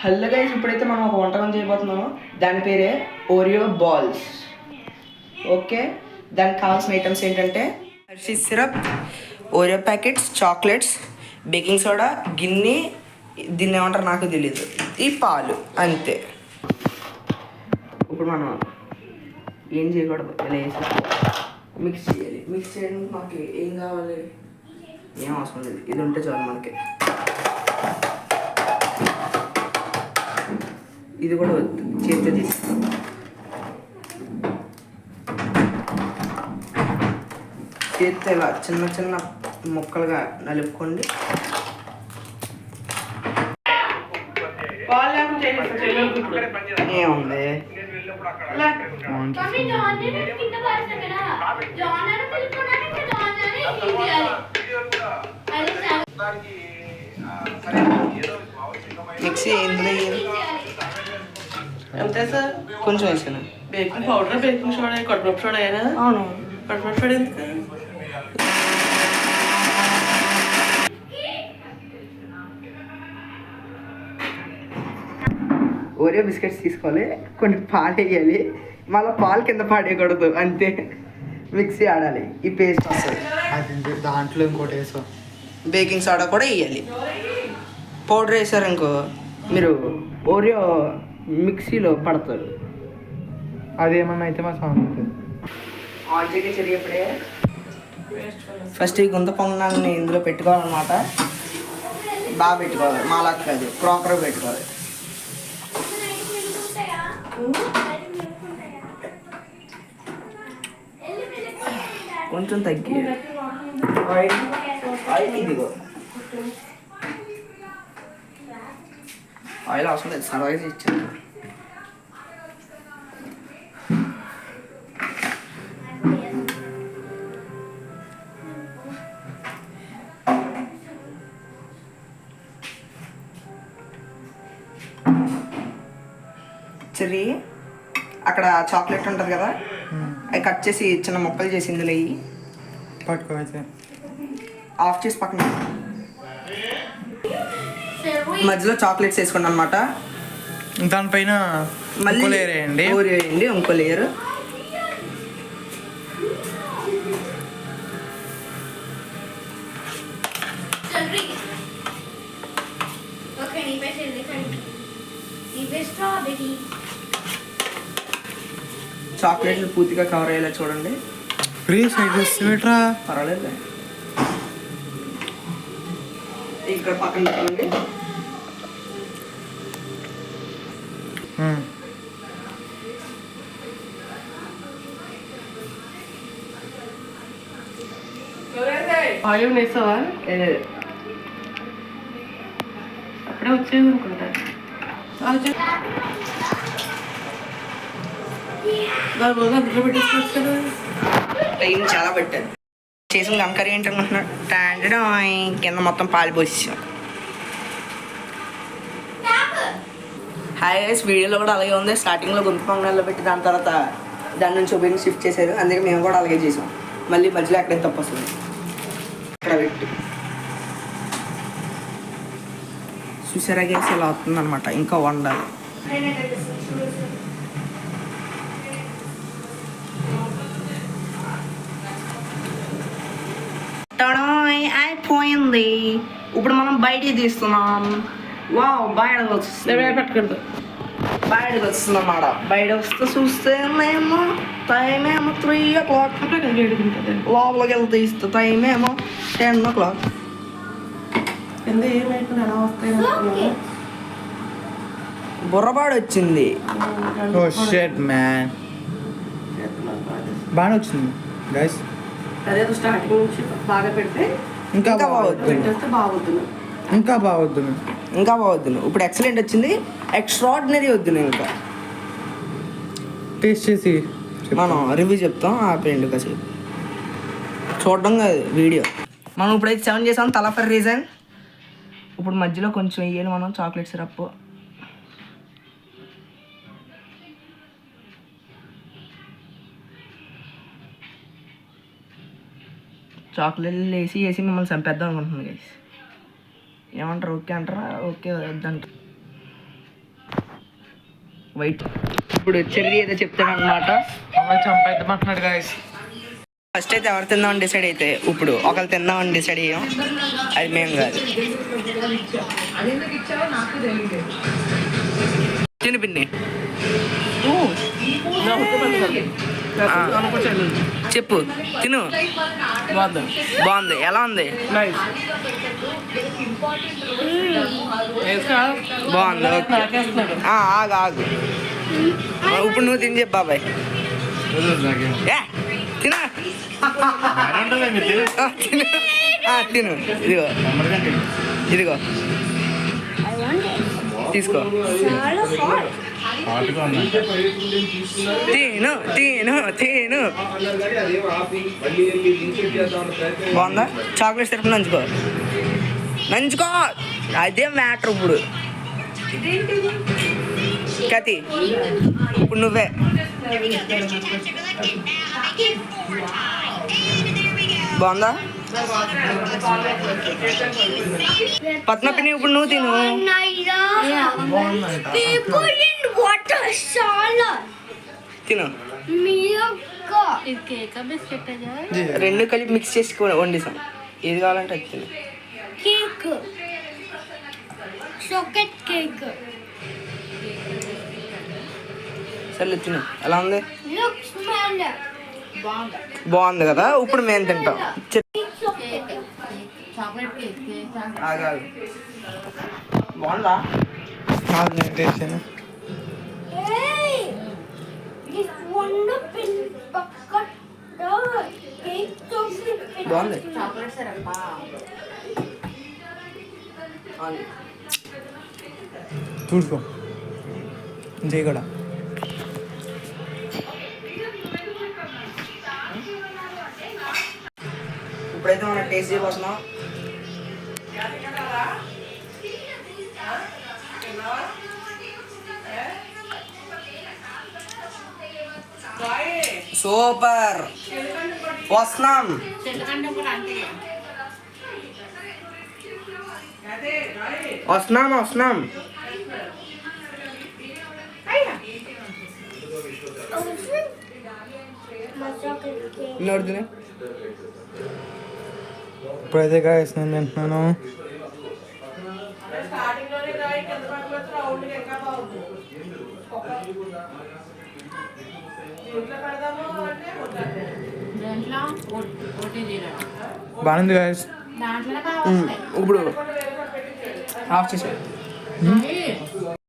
Hello guys, ఇప్పుడైతే మనం ఒక వంటకం చేయబోతున్నాము. దాని పేరే ఓరియో బాల్స్. ఓకే, దానికి కావాల్సిన ఐటమ్స్ ఏంటంటే Hershey's syrup, Oreo packets, chocolates, baking soda, గిన్నె, దీన్ని ఏమంటారు నాకు తెలియదు, ఈ పాలు, అంతే. ఇప్పుడు మనం ఏం చేయకూడదు, ఇలా వేసి మిక్స్ చేయాలి. మిక్స్ చేయడానికి మాకు ఏం కావాలి? ఏం అవసరం లేదు, ఇది ఉంటే చాలు మనకి. ఇది కూడా చేతితో తీస్తాం. చేతితో ఇలా చిన్న చిన్న ముక్కలుగా నలుపుకోండి. ఏముంది, మిక్సీ ఇందులో అంతే సార్. కొంచెం వేసాను. బేకింగ్ పౌడర్, బేకింగ్ సోడా, కడుపు సోడా అయినా. అవును, కడుపు సోడా ఎందుకు? ఓరియో బిస్కెట్స్ తీసుకోవాలి, కొన్ని పాలు వేయాలి, మళ్ళీ పాలు కింద పాడేయకూడదు, అంతే. మిక్సీ ఆడాలి, ఈ పేస్ట్ వస్తుంది. అది దాంట్లో ఇంకోటి వేసుకో. బేకింగ్ సోడా కూడా వేయాలి. పౌడర్ వేసారు ఇంకో మీరు ఓరియో మిక్సీలో పడతారు. అదేమన్నా అయితే మా సౌండ్ ఆల్రెడీ చెరిగేప్పుడే ఫస్ట్ ఈ గుంత పొంగనాన్ని ఇందులో పెట్టుకోవాలన్నమాట. బాగా పెట్టుకోవాలి, మాలాక్ కాదు, ప్రాపర్గా పెట్టుకోవాలి. కొంచెం తగ్గి ఆయిల్, ఇదిగో ఆయిల్ అవసరం లేదు, సరదాగా ఇచ్చాను. చెర్రీ, అక్కడ చాక్లెట్ ఉంటుంది కదా, అవి కట్ చేసి చిన్న ముక్కలు చేసి ఇందులో వేయి. పట్టుకోవచ్చు. ఆఫ్ చేసి పక్కన మధ్యలో చాక్లెట్స్ వేసుకోండి అనమాట. దానిపైన మళ్ళీ లేయర్ వేయండి. ఓరియో వేయండి, ఇంకో లేయర్. చాక్లెట్లు పూర్తిగా కవర్ అయ్యేలా చూడండి. పర్వాలేదు, ఇక్కడ పక్కన పెట్టండి. ఆయిల్ వేసావా? అప్పుడే వచ్చేది అనుకుంటా. అందులో పెట్టేసుకోవచ్చు కదా. టైం చాలా పెట్టారు. చేసిన గంకరీ ఏంటనుకుంటున్నాడు, టాండడాయ్ కింద మొత్తం పాలు పోసాం. హాయ్ గైస్, వీడియోలో కూడా అలాగే ఉంది. స్టార్టింగ్లో గుంత పొంగనాల్లో పెట్టి దాని తర్వాత దాని నుంచి ఓపెన్ షిఫ్ట్ చేశారు, అందుకే మేము కూడా అలాగే చేసాం. మళ్ళీ మధ్యలో ఎక్కడైతే తప్పు వస్తుంది ఇక్కడ పెట్టి చూసారా గైస్, ఇలా అవుతుంది అనమాట. ఇంకా వండాలి. అయిపోయింది. ఇప్పుడు మనం బయటికి తీస్తున్నాం. వావ్, బయటకు వస్తుంది, పెట్టకూడదు. బయటకు వస్తుంది అన్నమాట. బయట వస్తే చూస్తేనేమో టైం ఏమో 3 o'clock. లోపలికి వెళ్తే ఇస్తే టైం ఏమో 10 o'clock. ఎలా వస్తాయి? బుర్రపాడు వచ్చింది. ఓ షిట్ మ్యాన్, బాగానే వచ్చింది గైస్. అదే స్టార్టింగ్ నుంచి బాగా పెడితే ఇంకా బాగొద్దు, పెట్టేస్తే బాగుంటుంది. ఇంకా బాగొద్దు, ఇంకా బాగొద్దు. ఇప్పుడు ఎక్సలెంట్ వచ్చింది, ఎక్స్ట్రాడినరీ వద్దు. ఇంకా టేస్ట్ చేసి మనం రివ్యూ చెప్తాం. ఆపేయండి కాసేపు, చూడడం కాదు వీడియో. మనం ఇప్పుడైతే 7 చేసాం, తలా ఫర్ రీజన్. ఇప్పుడు మధ్యలో కొంచెం వేయాలి మనం చాక్లెట్ సిరప్. చాక్లెట్లు వేసి మిమ్మల్ని చంపేద్దాం అనుకుంటున్నాను గైస్. ఏమంటారు? ఓకే అంటారా? ఓకే వద్దంటారు. వైట్. ఇప్పుడు చెర్రీ ఏదో చెప్తాడు అనమాట. అమ్మాయి చంపైద్దామంటున్నాడు గాయస్. ఫస్ట్ అయితే ఎవరు తిందామని డిసైడ్ అయితే ఇప్పుడు ఒకరు తిందామని డిసైడ్ అయ్యాం. అది మేము కాదు. తిను పిన్ని. చెప్పు తిను. బాగుంది. ఎలా ఉంది? బాగుంది. ఓకే ఆగు ఆగు. ఇప్పుడు నువ్వు తిని చెప్పు బాబాయ్. తినా తిను. ఇదిగో ఇదిగో తీసుకో. తిను తిను తిను. బాగుందా? చాక్లెట్స్ తరపు నంచుకో నంచుకో. అదే మ్యాటర్. ఇప్పుడు కతి ఇప్పుడు నువ్వే. బాగుందా? పద్మ పిన్ని ఇప్పుడు నువ్వు తిను. తిను. రెండు కలిపి మిక్స్ చేసి వండిసాం. ఏది కావాలంటే అది తిను. కేక్ చాక్లెట్ కేక్ సర్లే తిను. ఎలా ఉంది? లుక్ స్మెల్ బాగుంది కదా? ఇప్పుడు మేము తింటాం. ఆగాగు. బాగుందా? నేను టేస్ట్ చేయను. hey this wonderful bucket cake chocolate బాగుంది. చూసుకో జై కూడా. ఇప్పుడైతే మనం టేస్ట్ చేయబోతున్నాం. సూపర్. వస్తున్నాం. వస్తున్నాం వస్తున్నాం. నడుతుంది. ఇప్పుడైతే గాయస్ నేను తింటున్నాను. బాగుంది గాయస్. ఇప్పుడు ఆఫ్ చేసాడు.